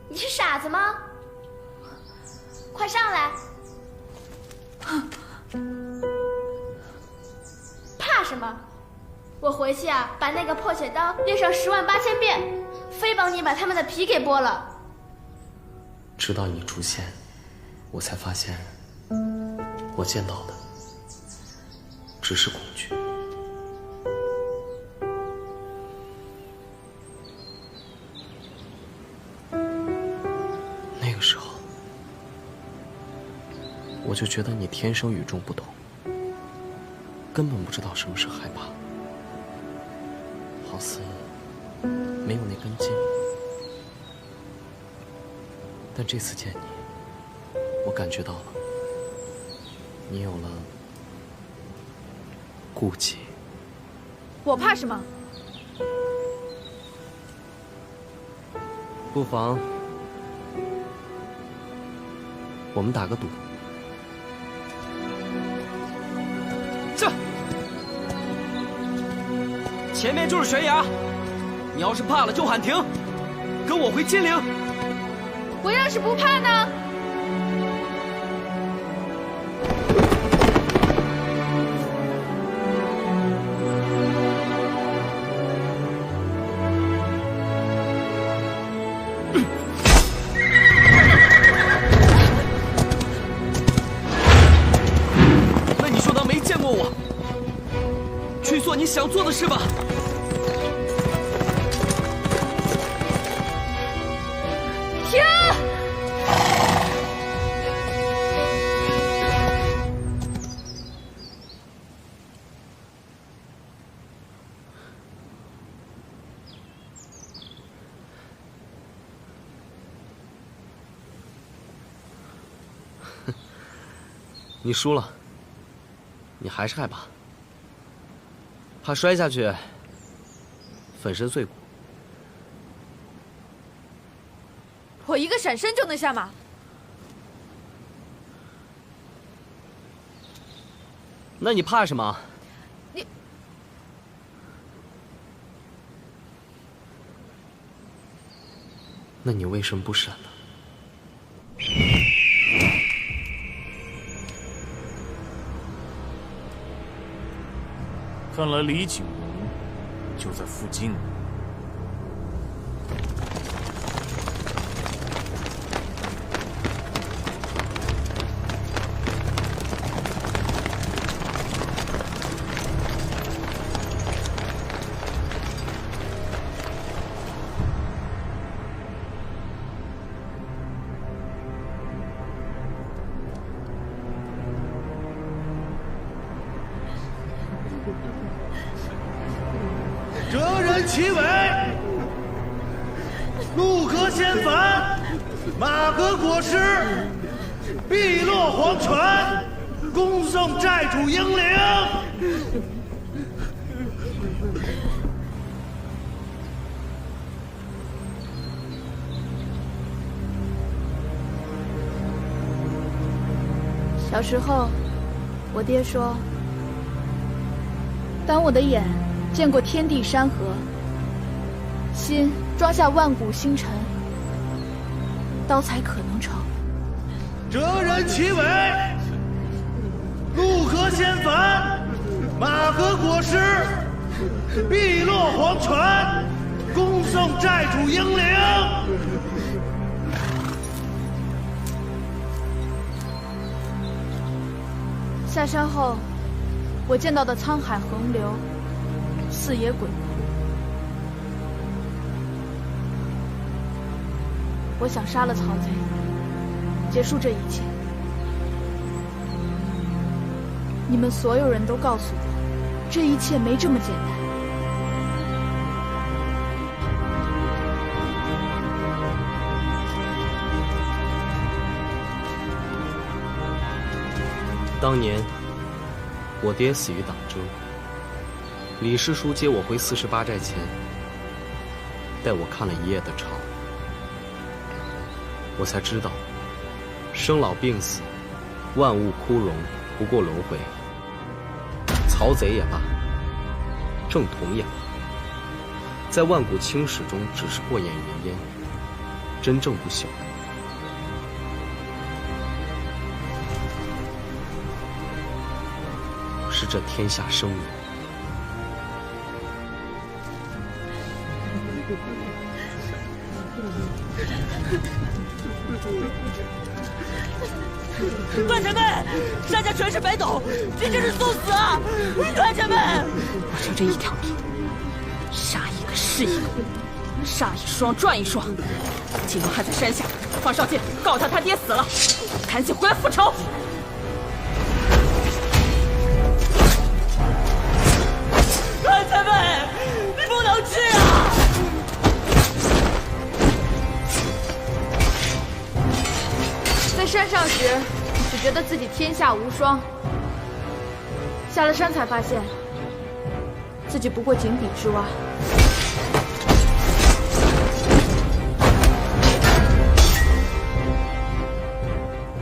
Speaker 15: 你是傻子吗？快上来！怕什么？我回去啊，把那个破血刀练上108000遍，非帮你把他们的皮给剥了。
Speaker 8: 直到你出现，我才发现，我见到的只是恐惧。那个时候，我就觉得你天生与众不同，根本不知道什么是害怕，好似没有那根筋。但这次见你，我感觉到了，你有了顾忌。
Speaker 14: 我怕什么？
Speaker 8: 不妨我们打个赌。
Speaker 6: 这前面就是悬崖，你要是怕了就喊停，跟我回金陵。
Speaker 14: 我要是不怕呢？
Speaker 6: 那你就当没见过我，去做你想做的事吧。
Speaker 14: 停！
Speaker 8: 你输了，你还是害怕，怕摔下去，粉身碎骨。
Speaker 14: 我一个闪身就能下马。
Speaker 8: 那你怕什么？
Speaker 14: 你，
Speaker 8: 那你为什么不闪呢？
Speaker 1: 看来李景荣就在附近呢。
Speaker 16: 折人其尾，陆阁掀翻，马革裹尸，碧落黄泉，恭送寨主英灵。
Speaker 5: 小时候，我爹说，当我的眼见过天地山河，心装下万古星辰，刀才可能成。
Speaker 16: 哲人齐尾，陆河仙凡，马革裹尸，碧落黄泉，恭送寨主英灵。
Speaker 5: 下山后，我见到的沧海横流，四野鬼哭。我想杀了曹贼，结束这一切。你们所有人都告诉我，这一切没这么简单。
Speaker 8: 当年，我爹死于党争。李师叔接我回48寨前，带我看了一夜的朝。我才知道，生老病死，万物枯荣，不过轮回。曹贼也罢，正统也罢，在万古青史中只是过眼云烟，真正不朽。是这天下生民。
Speaker 17: 段前辈，山下全是北斗，这真是送死啊！段前辈，
Speaker 4: 我就这一条命，杀一个是一个，杀一双赚一双。金龙还在山下，方少剑告他爹死了，赶紧回来复仇。
Speaker 17: 段前辈，你不能去啊！
Speaker 5: 在山上时，只觉得自己天下无双；下了山才发现，自己不过井底之蛙。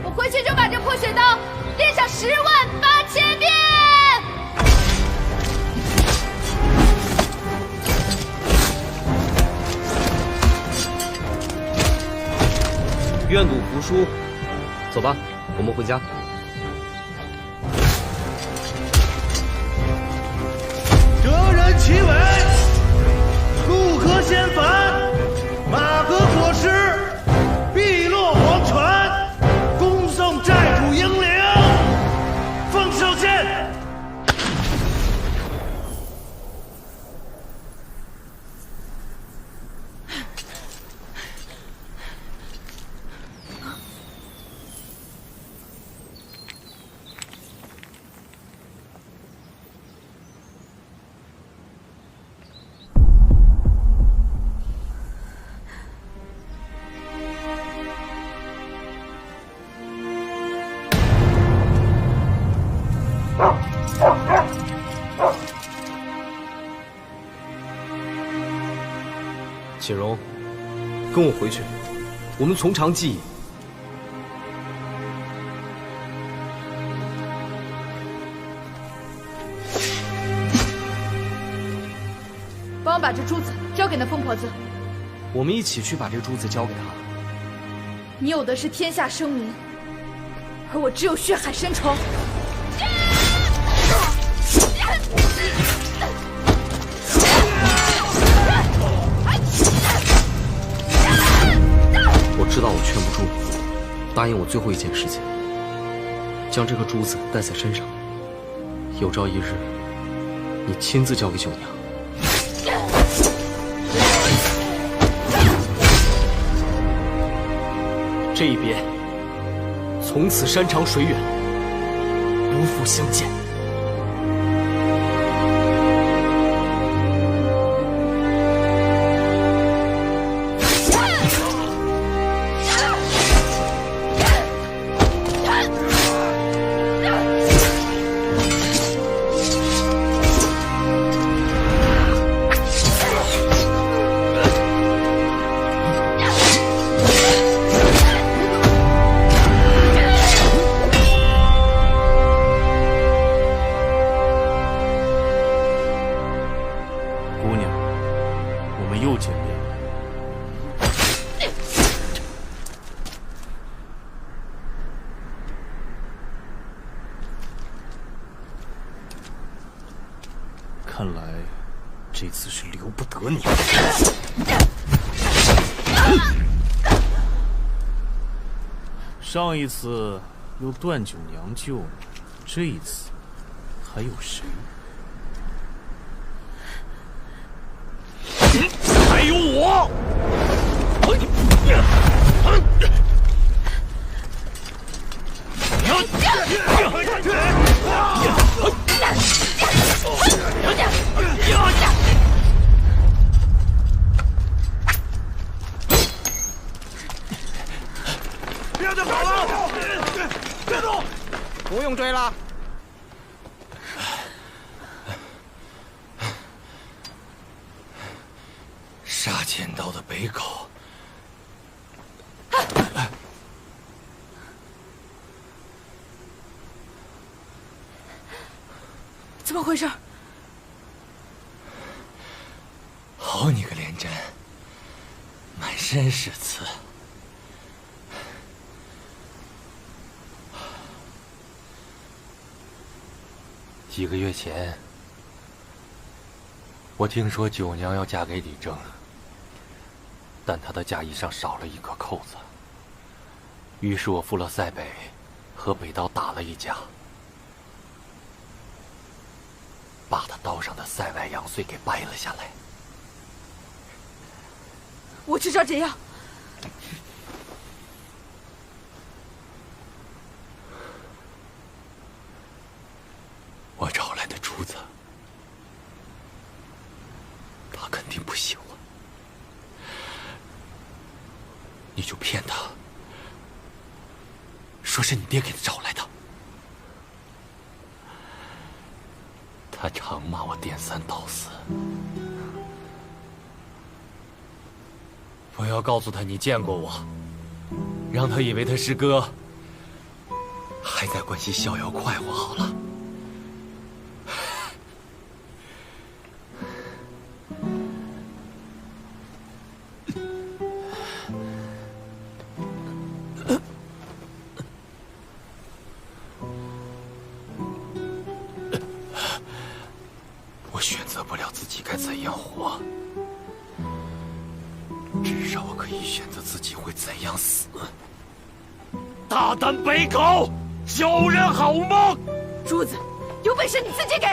Speaker 5: 我回去就把这破血刀练上108000遍。
Speaker 8: 愿赌服输，走吧，我们回家。
Speaker 16: 哲人齐尾，陆河仙凡，马革裹尸，碧落黄泉，恭送寨主英灵。奉少剑。
Speaker 8: 锦荣，跟我回去，我们从长计议。
Speaker 5: 帮我把这珠子交给那疯婆子。
Speaker 8: 我们一起去把这珠子交给他。
Speaker 5: 你有的是天下生民，而我只有血海深仇。
Speaker 8: 我知道我劝不住你，答应我最后一件事情，将这颗珠子带在身上，有朝一日，你亲自交给九娘。这一别，从此山长水远，不复相见。
Speaker 1: 又见面了。看来这次是留不得你。上一次有段九娘救你，这一次还有谁？
Speaker 16: 还有我！
Speaker 18: 别再跑了！别动！不用追了。
Speaker 7: 杀剑道的北狗，
Speaker 5: 怎么回事？
Speaker 7: 好你个连针，满身是刺。几个月前，我听说九娘要嫁给李征，但她的嫁衣上少了一颗扣子。于是我赴了塞北，和北刀打了一架，把她刀上的塞外阳穗给掰了下来。
Speaker 5: 我知道这样。
Speaker 7: 我找来的主子，他肯定不喜欢，你就骗他，说是你爹给他找来的。他常骂我颠三倒四，我要告诉他你见过我，让他以为他师哥还在关心逍遥快活好了。我选择不了自己该怎样活，至少我可以选择自己会怎样死。
Speaker 16: 大胆北狗，救人好吗？
Speaker 14: 珠子，有本事你自己给！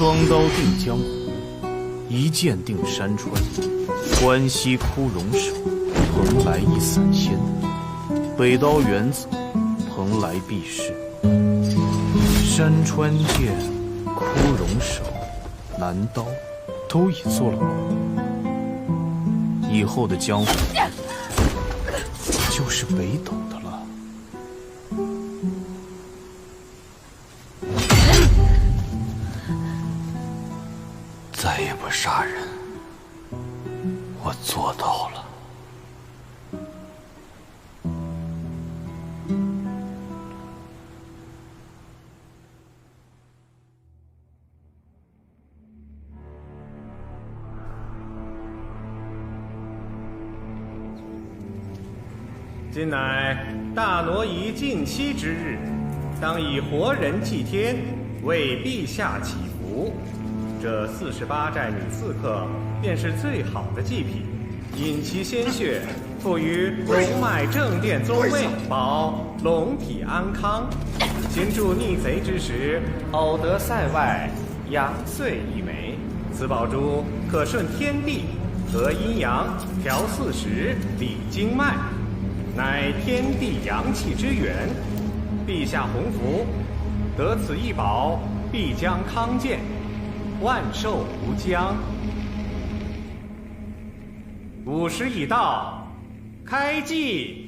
Speaker 1: 双刀定江湖，一剑定山川。关西枯荣手，蓬莱一散仙。北刀原则，蓬莱必逝。山川剑、枯荣手、南刀，都已做了梦。以后的江湖，就是北斗的了。
Speaker 7: 再也不杀人，我做到了。
Speaker 19: 今乃大挪移近期之日，当以活人祭天，为陛下祈福。这48寨女刺客便是最好的祭品，引其鲜血，付于龙脉正殿宗位，保龙体安康。今助逆贼之时，偶得塞外阳岁一枚，此宝珠可顺天地，合阴阳，调四时，理经脉，乃天地阳气之源。陛下洪福，得此一宝，必将康健，万寿无疆。午时已到，开祭。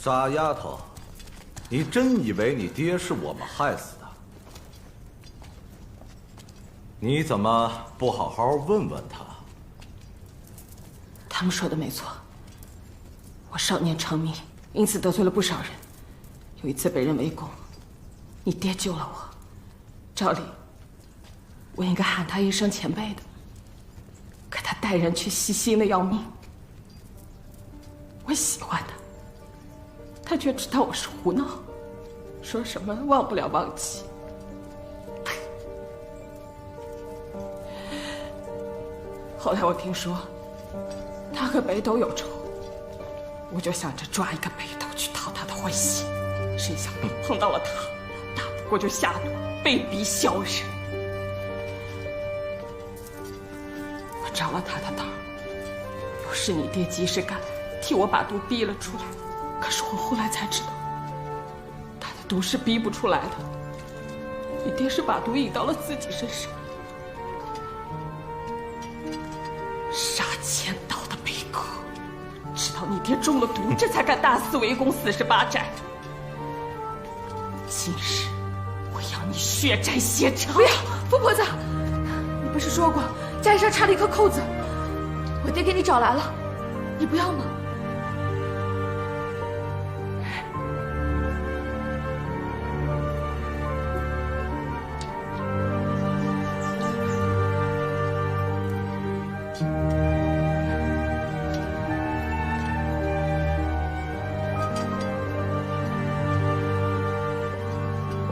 Speaker 12: 傻丫头，你真以为你爹是我们害死的？你怎么不好好问问他？
Speaker 4: 他们说的没错，我少年成名，因此得罪了不少人。有一次被人围攻，你爹救了我，照理我应该喊他一声前辈的，可他待人却细心的要命。我喜欢他，他却知道我是胡闹，说什么忘不了忘记。后来我听说他和北斗有仇，我就想着抓一个北斗去讨他的欢心，谁想碰到了他，打不过就下毒，被逼消人。我着了他的道，又是你爹及时赶来，替我把毒逼了出来。可是我后来才知道，他的毒是逼不出来的，你爹是把毒引到了自己身上。杀千刀的北哥，知道你爹中了毒，这才敢大肆围攻48寨。今日我要你血债血偿！
Speaker 5: 不要，富婆子，你不是说过寨上差了一颗扣子，我爹给你找来了，你不要吗？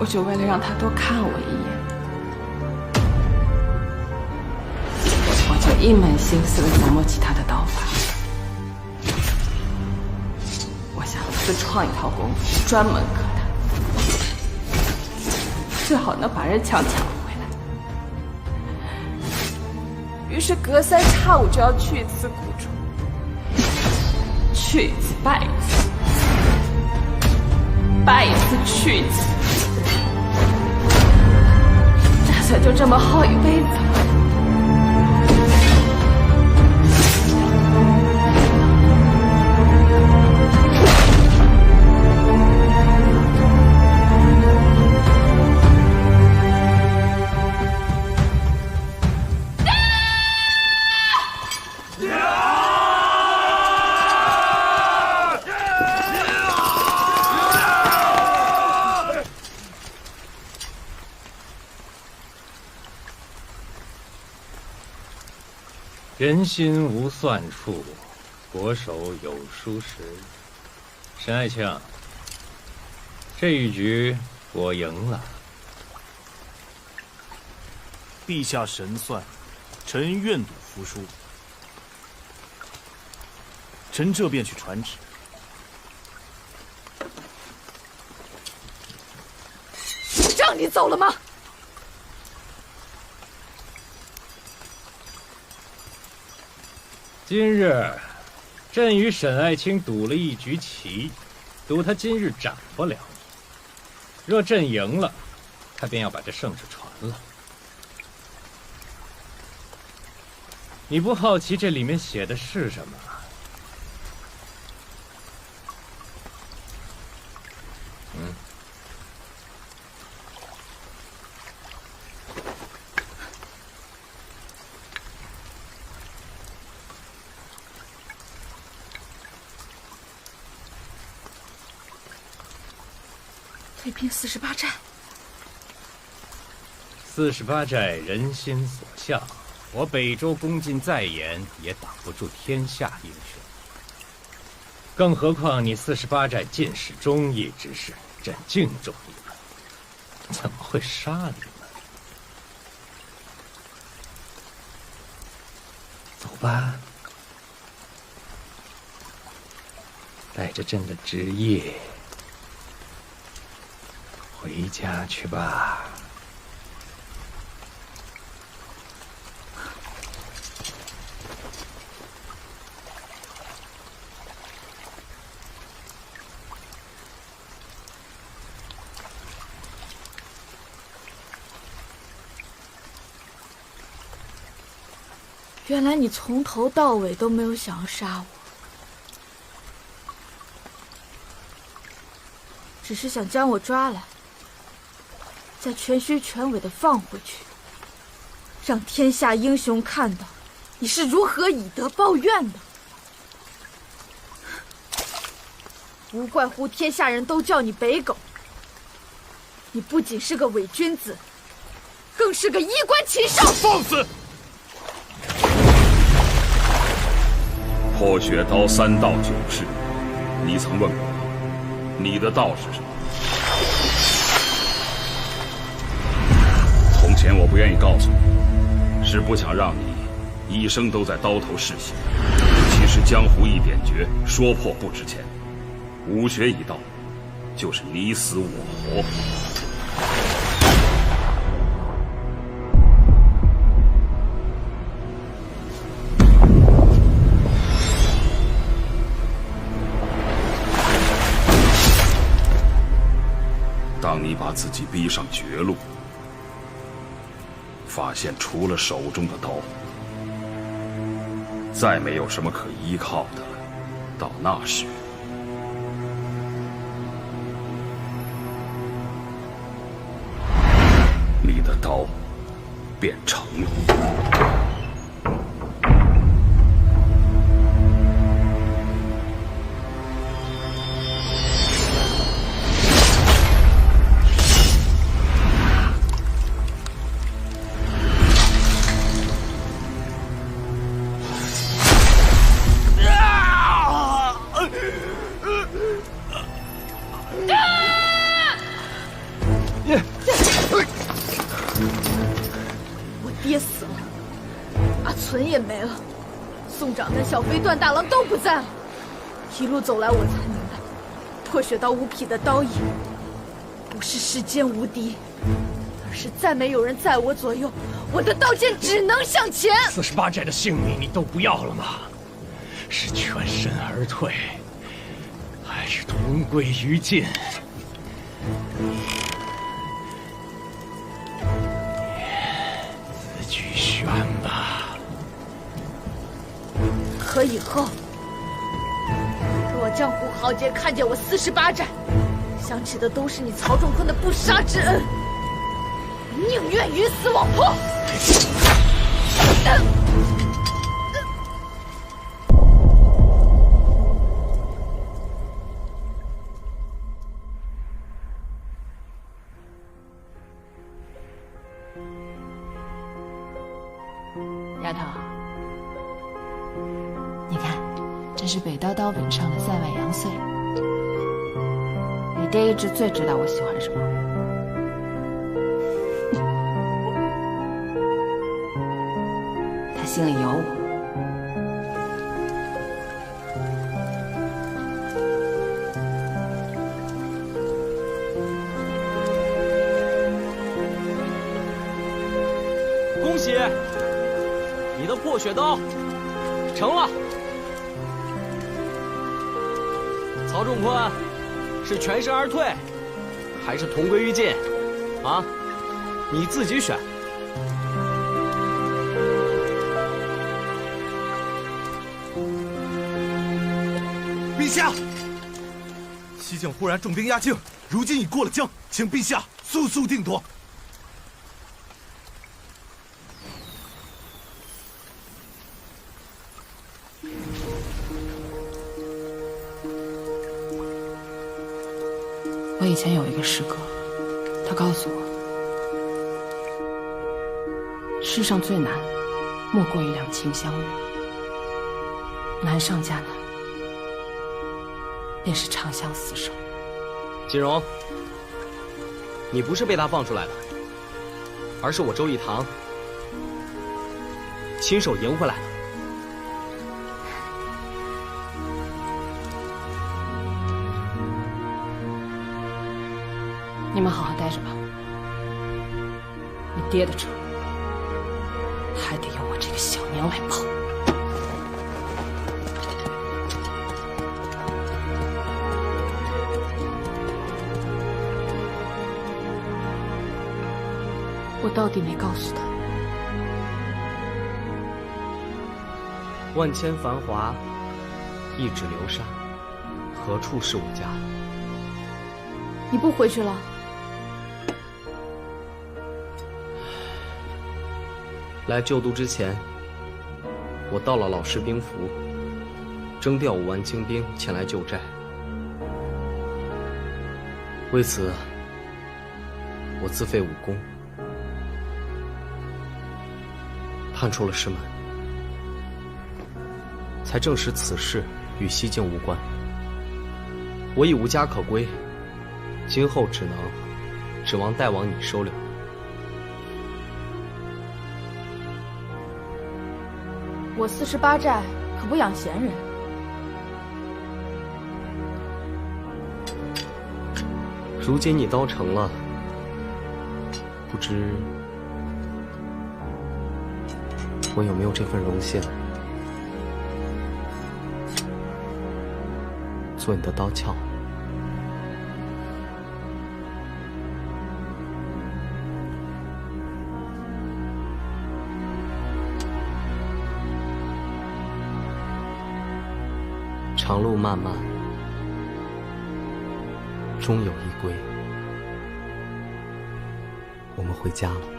Speaker 4: 我就为了让他多看我一眼，我就一门心思地琢磨起他的刀法。我想自创一套功夫，专门克他，最好能把人强抢回来。于是隔3差5就要去一次谷中，去一次败一次。败一次去一次，这才就这么好一辈子。
Speaker 11: 人心无算处，国手有疏时。沈爱卿，这一局我赢了。
Speaker 1: 陛下神算，臣愿赌服输。臣这便去传旨。
Speaker 14: 让你走了吗？
Speaker 11: 今日，朕与沈爱卿赌了一局棋，赌他今日斩不了你。若朕赢了，他便要把这圣旨传了。你不好奇这里面写的是什么？
Speaker 5: 退兵48寨。
Speaker 11: 48寨人心所向，我北周弓进再严，也挡不住天下英雄。更何况你48寨尽是忠义之士，朕敬重你们，怎么会杀你们？走吧，带着朕的旨意回家去吧。
Speaker 5: 原来你从头到尾都没有想要杀我，只是想将我抓来，再全虚全伪的放回去，让天下英雄看到你是如何以德报怨的。无怪乎天下人都叫你北狗，你不仅是个伪君子，更是个衣冠禽兽！
Speaker 1: 放肆！
Speaker 3: 破雪刀3道9式，你曾问过我，你的道是什么？从前我不愿意告诉你，是不想让你一生都在刀头嗜血。其实江湖一点诀，说破不值钱。武学一道，就是你死我活。当你把自己逼上绝路，发现除了手中的刀，再没有什么可依靠的了，到那时，你的刀便成了。
Speaker 5: 我爹死了，阿存也没了，宋长跟小飞段大郎都不在了。一路走来，我才明白，破雪刀无匹的刀意，不是世间无敌，而是再没有人在我左右，我的刀剑只能向前。
Speaker 11: 48寨的性命你都不要了吗？是全身而退，还是同归于尽？
Speaker 7: 自己选吧。
Speaker 14: 可以后，若江湖豪杰看见我48寨，想起的都是你曹仲坤的不杀之恩，宁愿鱼死网破。
Speaker 20: 丫头，你看，这是北刀刀本上的塞外洋穗。你爹一直最知道我喜欢什么。他心里有我。
Speaker 8: 恭喜！你的破血刀成了。曹仲坤，是全身而退，还是同归于尽？啊，你自己选。
Speaker 12: 陛下，西境忽然重兵压境，如今已过了江，请陛下速速定夺。
Speaker 20: 我以前有一个师哥，他告诉我，世上最难，莫过于两情相悦。难上加难，便是长相厮守。
Speaker 8: 锦荣，你不是被他放出来的，而是我周一堂亲手赢回来的。
Speaker 20: 你们好好待着吧，你爹的车还得由我这个小娘来跑。我到底没告诉他，
Speaker 8: 万千繁华，一指流沙，何处是我家？
Speaker 5: 你不回去了？
Speaker 8: 来旧都之前，我到了老师兵符，征调5万精兵前来救寨。为此，我自废武功，叛出了师门，才证实此事与西境无关。我已无家可归，今后只能指望大王你收留。
Speaker 5: 我48寨可不养闲人。
Speaker 8: 如今你刀成了，不知我有没有这份荣幸，做你的刀鞘？长路漫漫，终有一归。我们回家了。